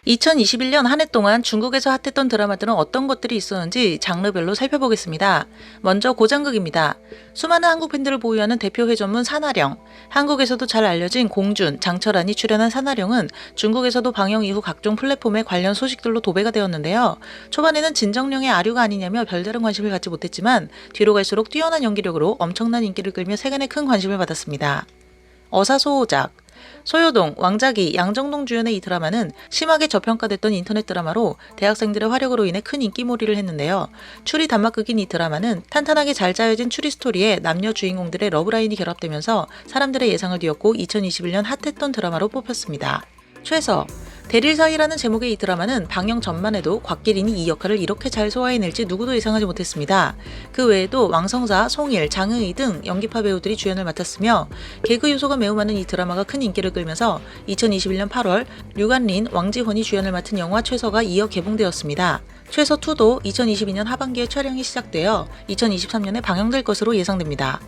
2021년 한 해 동안 중국에서 핫했던 드라마들은 어떤 것들이 있었는지 장르별로 살펴보겠습니다. 먼저 고장극입니다. 수많은 한국 팬들을 보유하는 대표 회전문 산하령. 한국에서도 잘 알려진 공준, 장철환이 출연한 산하령은 중국에서도 방영 이후 각종 플랫폼에 관련 소식들로 도배가 되었는데요. 초반에는 진정령의 아류가 아니냐며 별다른 관심을 갖지 못했지만 뒤로 갈수록 뛰어난 연기력으로 엄청난 인기를 끌며 세간의 큰 관심을 받았습니다. 어사소호작. 소요동, 왕자기, 양정동 주연의 이 드라마는 심하게 저평가됐던 인터넷 드라마로 대학생들의 활약으로 인해 큰 인기몰이를 했는데요. 추리 단막극인 이 드라마는 탄탄하게 잘 짜여진 추리 스토리에 남녀 주인공들의 러브라인이 결합되면서 사람들의 예상을 뒤엎고 2021년 핫했던 드라마로 뽑혔습니다. 최서. 대릴사이라는 제목의 이 드라마는 방영 전만 해도 곽기린이 이 역할을 이렇게 잘 소화해낼지 누구도 예상하지 못했습니다. 그 외에도 왕성사, 송일, 장의희 등 연기파 배우들이 주연을 맡았으며 개그 요소가 매우 많은 이 드라마가 큰 인기를 끌면서 2021년 8월 류관린, 왕지헌이 주연을 맡은 영화 최서가 이어 개봉되었습니다. 최서2도 2022년 하반기에 촬영이 시작되어 2023년에 방영될 것으로 예상됩니다.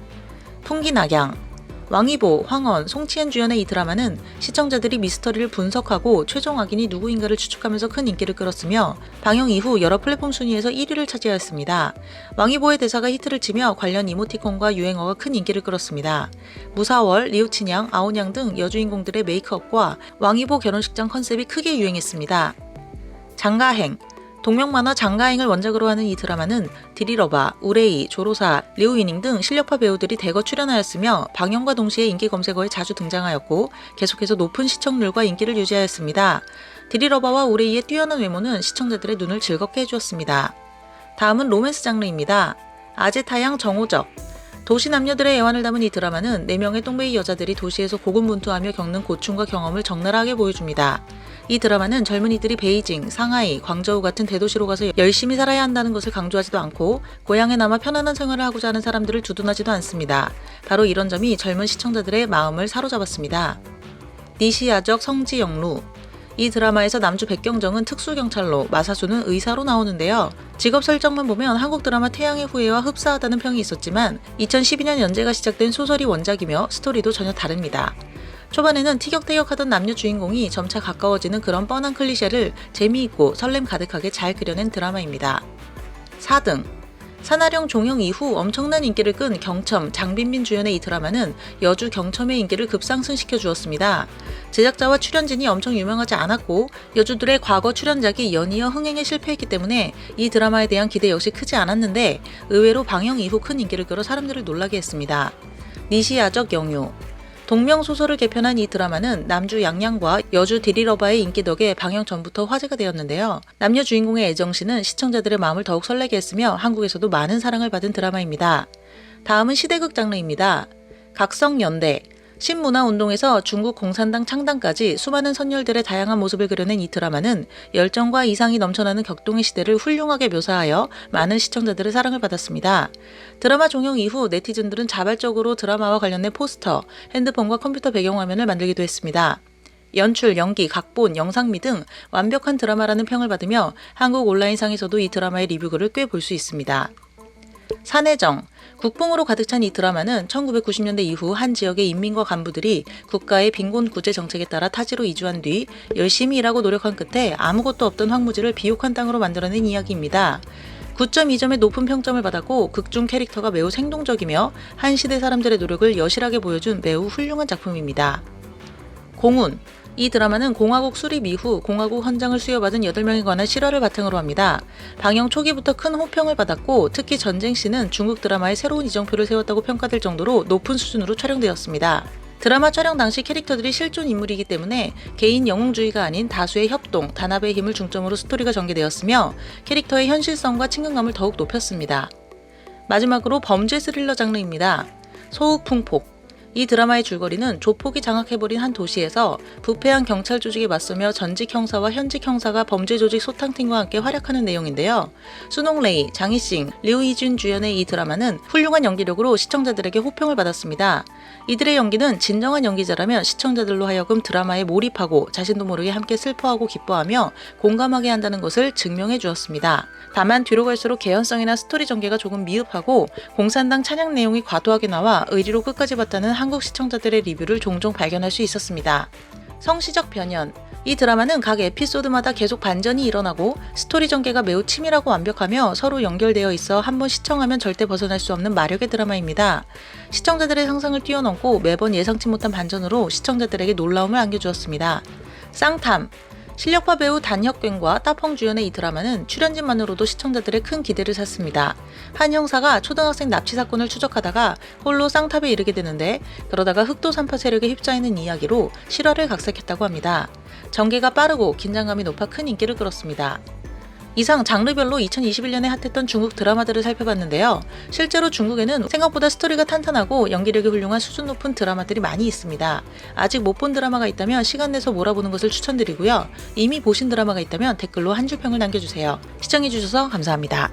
풍기낙양. 왕이보, 황언, 송치엔 주연의 이 드라마는 시청자들이 미스터리를 분석하고 최종 악인이 누구인가를 추측하면서 큰 인기를 끌었으며 방영 이후 여러 플랫폼 순위에서 1위를 차지하였습니다. 왕이보의 대사가 히트를 치며 관련 이모티콘과 유행어가 큰 인기를 끌었습니다. 무사월, 리우친양, 아오냥 등 여주인공들의 메이크업과 왕이보 결혼식장 컨셉이 크게 유행했습니다. 장가행. 동명만화 장가행을 원작으로 하는 이 드라마는 디리러바, 우레이, 조로사, 리우이닝 등 실력파 배우들이 대거 출연하였으며 방영과 동시에 인기 검색어에 자주 등장하였고 계속해서 높은 시청률과 인기를 유지하였습니다. 디리러바와 우레이의 뛰어난 외모는 시청자들의 눈을 즐겁게 해주었습니다. 다음은 로맨스 장르입니다. 아제타양 정오적. 도시 남녀들의 애환을 담은 이 드라마는 4명의 똥배이 여자들이 도시에서 고군분투하며 겪는 고충과 경험을 적나라하게 보여줍니다. 이 드라마는 젊은이들이 베이징, 상하이, 광저우 같은 대도시로 가서 열심히 살아야 한다는 것을 강조하지도 않고 고향에 남아 편안한 생활을 하고자 하는 사람들을 두둔하지도 않습니다. 바로 이런 점이 젊은 시청자들의 마음을 사로잡았습니다. 니시야적 성지영루. 이 드라마에서 남주 백경정은 특수경찰로, 마사수는 의사로 나오는데요. 직업 설정만 보면 한국 드라마 태양의 후예와 흡사하다는 평이 있었지만 2012년 연재가 시작된 소설이 원작이며 스토리도 전혀 다릅니다. 초반에는 티격태격하던 남녀 주인공이 점차 가까워지는 그런 뻔한 클리셰를 재미있고 설렘 가득하게 잘 그려낸 드라마입니다. 4등. 산하령 종영 이후 엄청난 인기를 끈 경첨, 장빈빈 주연의 이 드라마는 여주 경첨의 인기를 급상승시켜 주었습니다. 제작자와 출연진이 엄청 유명하지 않았고 여주들의 과거 출연작이 연이어 흥행에 실패했기 때문에 이 드라마에 대한 기대 역시 크지 않았는데 의외로 방영 이후 큰 인기를 끌어 사람들을 놀라게 했습니다. 니시야적 영유. 동명소설을 개편한 이 드라마는 남주 양양과 여주 디리러바의 인기 덕에 방영 전부터 화제가 되었는데요. 남녀 주인공의 애정씬은 시청자들의 마음을 더욱 설레게 했으며 한국에서도 많은 사랑을 받은 드라마입니다. 다음은 시대극 장르입니다. 각성연대. 신문화운동에서 중국 공산당 창당까지 수많은 선열들의 다양한 모습을 그려낸 이 드라마는 열정과 이상이 넘쳐나는 격동의 시대를 훌륭하게 묘사하여 많은 시청자들의 사랑을 받았습니다. 드라마 종영 이후 네티즌들은 자발적으로 드라마와 관련된 포스터, 핸드폰과 컴퓨터 배경화면을 만들기도 했습니다. 연출, 연기, 각본, 영상미 등 완벽한 드라마라는 평을 받으며 한국 온라인상에서도 이 드라마의 리뷰글을 꽤 볼 수 있습니다. 산해정. 국뽕으로 가득 찬 이 드라마는 1990년대 이후 한 지역의 인민과 간부들이 국가의 빈곤 구제 정책에 따라 타지로 이주한 뒤 열심히 일하고 노력한 끝에 아무것도 없던 황무지를 비옥한 땅으로 만들어낸 이야기입니다. 9.2점의 높은 평점을 받았고 극중 캐릭터가 매우 생동적이며 한 시대 사람들의 노력을 여실하게 보여준 매우 훌륭한 작품입니다. 공운. 이 드라마는 공화국 수립 이후 공화국 헌장을 수여받은 8명에 관한 실화를 바탕으로 합니다. 방영 초기부터 큰 호평을 받았고 특히 전쟁씬은 중국 드라마의 새로운 이정표를 세웠다고 평가될 정도로 높은 수준으로 촬영되었습니다. 드라마 촬영 당시 캐릭터들이 실존 인물이기 때문에 개인 영웅주의가 아닌 다수의 협동, 단합의 힘을 중점으로 스토리가 전개되었으며 캐릭터의 현실성과 친근감을 더욱 높였습니다. 마지막으로 범죄 스릴러 장르입니다. 소흑풍폭. 이 드라마의 줄거리는 조폭이 장악해버린 한 도시에서 부패한 경찰 조직에 맞서며 전직 형사와 현직 형사가 범죄 조직 소탕팀과 함께 활약하는 내용인데요. 수농레이, 장희싱, 류이준 주연의 이 드라마는 훌륭한 연기력으로 시청자들에게 호평을 받았습니다. 이들의 연기는 진정한 연기자라면 시청자들로 하여금 드라마에 몰입하고 자신도 모르게 함께 슬퍼하고 기뻐하며 공감하게 한다는 것을 증명해 주었습니다. 다만 뒤로 갈수록 개연성이나 스토리 전개가 조금 미흡하고 공산당 찬양 내용이 과도하게 나와 의리로 끝까지 봤다는 한국 시청자들의 리뷰를 종종 발견할 수 있었습니다. 성시적 변현. 이 드라마는 각 에피소드마다 계속 반전이 일어나고 스토리 전개가 매우 치밀하고 완벽하며 서로 연결되어 있어 한번 시청하면 절대 벗어날 수 없는 마력의 드라마입니다. 시청자들의 상상을 뛰어넘고 매번 예상치 못한 반전으로 시청자들에게 놀라움을 안겨주었습니다. 쌍탐. 실력파 배우 단혁괭과 따펑 주연의 이 드라마는 출연진만으로도 시청자들의 큰 기대를 샀습니다. 한 형사가 초등학생 납치 사건을 추적하다가 홀로 쌍탑에 이르게 되는데 그러다가 흑도 산파 세력에 휩싸이는 이야기로 실화를 각색했다고 합니다. 전개가 빠르고 긴장감이 높아 큰 인기를 끌었습니다. 이상 장르별로 2021년에 핫했던 중국 드라마들을 살펴봤는데요. 실제로 중국에는 생각보다 스토리가 탄탄하고 연기력이 훌륭한 수준 높은 드라마들이 많이 있습니다. 아직 못 본 드라마가 있다면 시간 내서 몰아보는 것을 추천드리고요. 이미 보신 드라마가 있다면 댓글로 한 줄 평을 남겨주세요. 시청해주셔서 감사합니다.